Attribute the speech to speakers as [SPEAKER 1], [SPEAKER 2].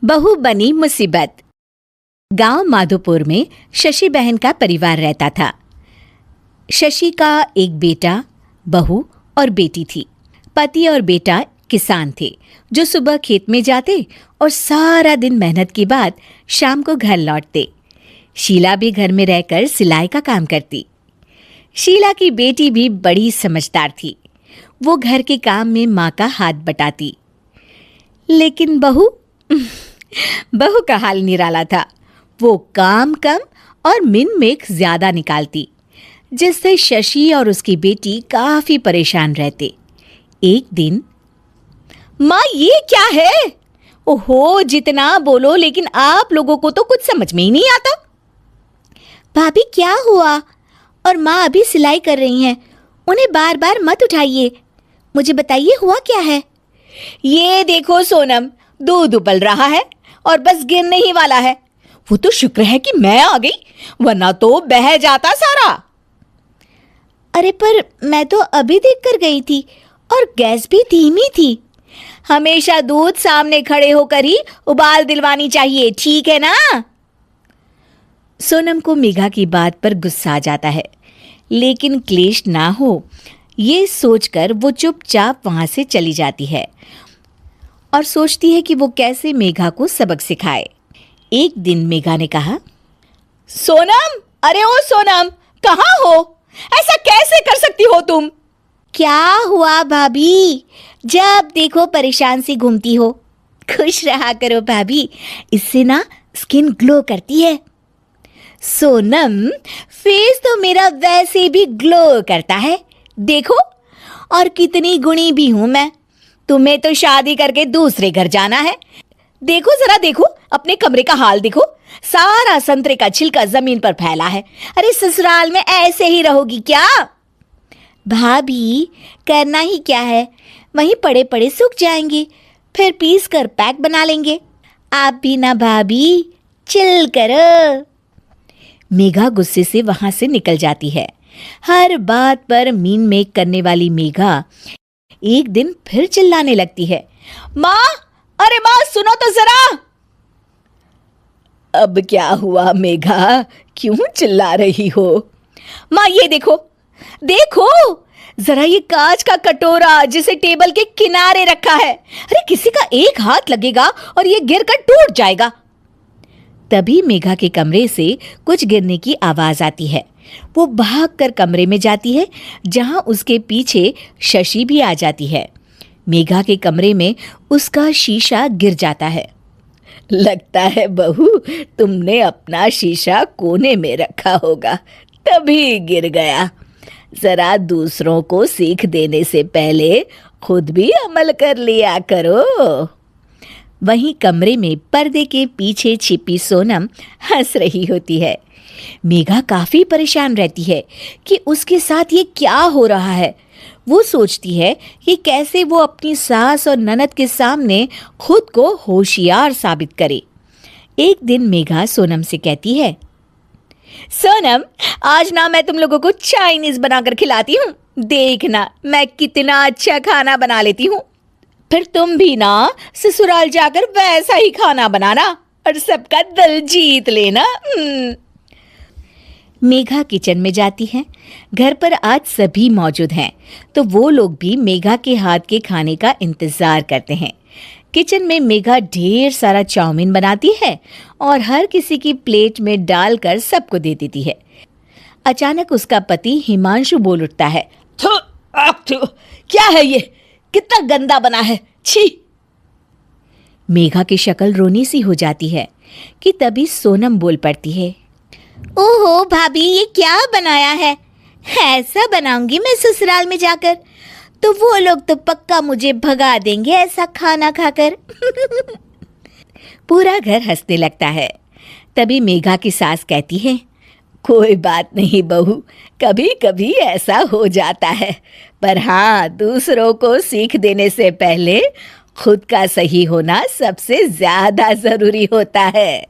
[SPEAKER 1] बहू बनी मुसीबत। गांव माधोपुर में शशि बहन का परिवार रहता था। शशि का एक बेटा, बहू और बेटी थी। पति और बेटा किसान थे जो सुबह खेत में जाते और सारा दिन मेहनत के बाद शाम को घर लौटते। शीला भी घर में रहकर सिलाई का काम करती। शीला की बेटी भी बड़ी समझदार थी। वो घर के काम में माँ का हाथ बटाती। लेकिन बहू का हाल निराला था। वो काम कम और मिन-मेक ज्यादा निकालती, जिससे शशि और उसकी बेटी काफी परेशान रहते। एक दिन, माँ ये क्या है? ओहो, जितना बोलो लेकिन आप लोगों को तो कुछ समझ में ही नहीं आता। भाभी क्या हुआ? और माँ अभी सिलाई कर रही हैं, उन्हें बार बार मत उठाइए। मुझे बताइए हुआ क्या है? ये देखो सोनम, दूध उबल रहा है और बस गिरने ही वाला है। वो तो शुक्र है कि मैं आ गई, वरना तो बह जाता सारा। अरे पर मैं तो अभी देख कर गई थी और गैस भी धीमी थी। हमेशा दूध सामने खड़े होकर ही उबाल दिलवानी चाहिए, ठीक है ना? सोनम को मेघा की बात पर गुस्सा आ जाता है, लेकिन क्लेश ना हो ये सोचकर वो चुपचाप वहां से चली जाती है और सोचती है कि वो कैसे मेघा को सबक सिखाए। एक दिन मेघा ने कहा, सोनम, अरे ओ सोनम, कहाँ हो? ऐसा कैसे कर सकती हो तुम? क्या हुआ भाभी? जब देखो परेशान सी घूमती हो। खुश रहा करो भाभी, इससे ना स्किन ग्लो करती है। सोनम, फेस तो मेरा वैसे भी ग्लो करता है, देखो। और कितनी गुणी भी हूं मैं। तुम्हें तो शादी करके दूसरे घर जाना है। देखो जरा, देखो अपने कमरे का हाल देखो, सारा संतरे का छिलका जमीन पर फैला है। अरे ससुराल में ऐसे ही रहोगी क्या? भाभी करना ही क्या है, वहीं पड़े पड़े सूख जाएंगे, फिर पीस कर पैक बना लेंगे। आप भी ना भाभी, चिल करो। मेघा गुस्से से वहां से निकल जाती है। हर बात पर मीन मेक करने वाली मेघा एक दिन फिर चिल्लाने लगती है, माँ, अरे माँ सुनो तो जरा। अब क्या हुआ मेघा, क्यों चिल्ला रही हो? माँ ये देखो, देखो जरा, ये कांच का कटोरा जिसे टेबल के किनारे रखा है। अरे किसी का एक हाथ लगेगा और ये गिर कर टूट जाएगा। तभी मेघा के कमरे से कुछ गिरने की आवाज आती है। वो भागकर कमरे में जाती है, जहां उसके पीछे शशि भी आ जाती है। मेघा के कमरे में उसका शीशा गिर जाता है। लगता है बहू, तुमने अपना शीशा कोने में रखा होगा, तभी गिर गया। जरा दूसरों को सीख देने से पहले खुद भी अमल कर लिया करो। वहीं कमरे में पर्दे के पीछे छिपी सोनम हंस रही होती है। मेघा काफी परेशान रहती है कि उसके साथ ये क्या हो रहा है। वो सोचती है कि कैसे वो अपनी सास और ननद के सामने खुद को होशियार साबित करे। एक दिन मेघा सोनम से कहती है, सोनम, आज ना मैं तुम लोगों को चाइनीज बनाकर खिलाती हूँ। देखना मैं कितना अच्छा खाना बना लेती हूँ। फिर तुम भी ना ससुराल जाकर वैसा ही खाना बनाना और सबका दिल जीत लेना। मेघा किचन में जाती है। घर पर आज सभी मौजूद हैं, तो वो लोग भी मेघा के हाथ के खाने का इंतजार करते हैं। किचन में मेघा ढेर सारा चाउमीन बनाती है और हर किसी की प्लेट में डालकर सबको दे देती है। अचानक उसका पति हिमांशु बोल उठता है, थू, क्या है ये? कितना गंदा बना है, छी। मेघा की शक्ल रोनी सी हो जाती है कि तभी सोनम बोल पड़ती है, ओहो भाभी, ये क्या बनाया है? ऐसा बनाऊंगी मैं ससुराल में जाकर, तो वो लोग तो पक्का मुझे भगा देंगे ऐसा खाना खाकर। पूरा घर हंसने लगता है। तभी मेघा की सास कहती है, कोई बात नहीं बहू, कभी कभी ऐसा हो जाता है, पर हाँ, दूसरों को सीख देने से पहले खुद का सही होना सबसे ज्यादा जरूरी होता है।